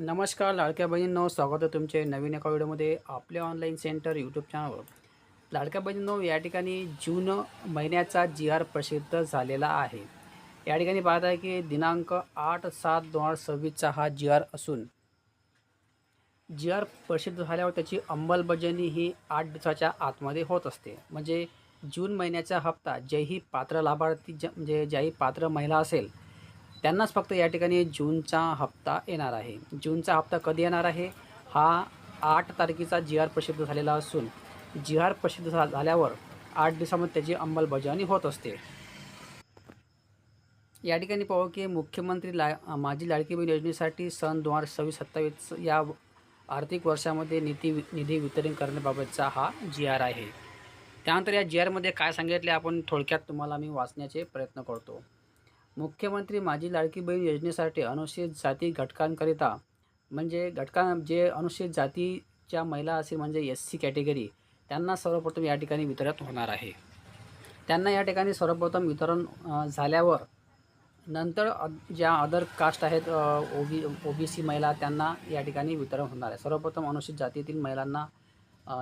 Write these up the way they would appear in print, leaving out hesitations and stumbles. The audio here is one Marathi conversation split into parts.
नमस्कार लाडक्या बहिणींनो, स्वागत आहे तुमचे नवीन एका व्हिडिओमध्ये आपल्या ऑनलाईन सेंटर यूट्यूब चॅनलवर. लाडक्या बहिणींनो, या ठिकाणी जून महिन्याचा जी.आर. प्रसिद्ध झालेला आहे. या ठिकाणी पाहत आहे की दिनांक 8/7/2026चा हा जी.आर. असून जी.आर. प्रसिद्ध झाल्यावर त्याची अंमलबजावणी ही 8 दिवसाच्या आतमध्ये होत असते. म्हणजे जून महिन्याचा हप्ता जेही पात्र लाभार्थी म्हणजे ज्याही पात्र महिला असेल त्यांनाच फक्त या ठिकाणी जूनचा हप्ता येणार आहे. जूनचा हप्ता कधी येणार आहे? हा 8 तारखेचा जी.आर. प्रसिद्ध झालेला असून जी.आर. प्रसिद्ध झाल्यावर 8 दिवसामध्ये त्याची अंमलबजावणी होत असते. या ठिकाणी पाहू की मुख्यमंत्री माझी लाडकी बहीण योजनेसाठी सन 2026-27 या आर्थिक वर्षामध्ये निधी वितरण करण्याबाबतचा हा जी.आर. आहे. त्यानंतर या जी.आरमध्ये काय सांगितले आपण थोडक्यात तुम्हाला मी वाचण्याचे प्रयत्न करतो. मुख्यमंत्री माझी लाडकी बहीण योजनेसाठी अनुसूचित जाती घटकांकरिता म्हणजे जे अनुसूचित जातीच्या महिला असेल म्हणजे एस-सी कॅटेगरी त्यांना सर्वप्रथम या ठिकाणी वितरित होणार आहे. त्यांना या ठिकाणी सर्वप्रथम वितरण झाल्यावर नंतर ज्या अदर कास्ट आहेत ओबीसी महिला त्यांना या ठिकाणी वितरण होणार आहे. सर्वप्रथम अनुसूचित जातीतील महिलांना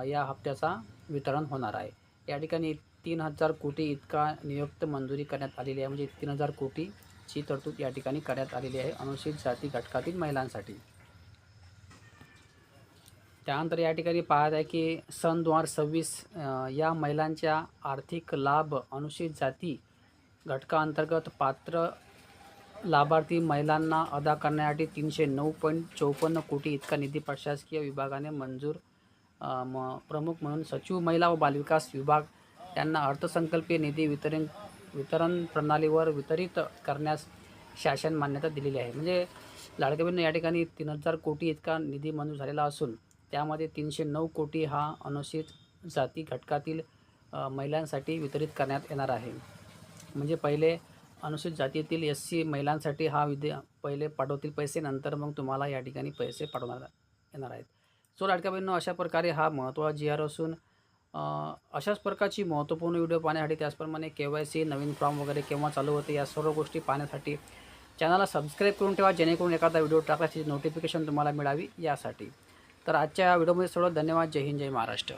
या हप्त्याचा वितरण होणार आहे. या ठिकाणी 3,000 कोटी इतका नियुक्त मंजुरी करण्यात आलेली आहे. म्हणजे 3,000 कोटीची तरतूद या ठिकाणी करण्यात आलेली आहे अनुसूचित जाती घटकातील महिलांसाठी. त्यानंतर या ठिकाणी पाहत आहे की सन 2026 या महिलांच्या आर्थिक लाभ अनुसूचित जाती घटकाअंतर्गत पात्र लाभार्थी महिलांना अदा करण्यासाठी 309.54 कोटी इतका निधी प्रशासकीय विभागाने मंजूर प्रमुख म्हणून सचिव महिला व बालविकास विभाग यांना अर्थसंकल्पीय निधी वितरण प्रणालीवर वितरित करण्यास शासन मान्यता दिलेली आहे. म्हणजे लाडक्या बहिणींनो, या ठिकाणी 3,000 कोटी इतका निधी मंजूर झालेला असून त्यामध्ये 309 कोटी हा अनुसूचित जाती घटकातील महिलांसाठी वितरित करण्यात येणार आहे. म्हणजे पहिले अनुसूचित जातीतील एस-सी महिलांसाठी हा पहिले पाठवतील पैसे, नंतर मग तुम्हाला या ठिकाणी पैसे पाठवणार येणार आहेत. सो लाडक्या बहिणींनो, अशा प्रकारे हा महत्त्वाचा जी.आर. असून अशाच प्रकारची महत्त्वपूर्ण व्हिडिओ पाहण्यासाठी त्याचप्रमाणे KYC नवीन फॉर्म वगैरे केव्हा चालू होते या सर्व गोष्टी पाहण्यासाठी चॅनलला सबस्क्राईब करून ठेवा, जेणेकरून एखादा व्हिडिओ टाकल्याची नोटिफिकेशन तुम्हाला मिळावी यासाठी. तर आजच्या व्हिडिओमध्ये सर्व धन्यवाद. जय हिंद, जय महाराष्ट्र.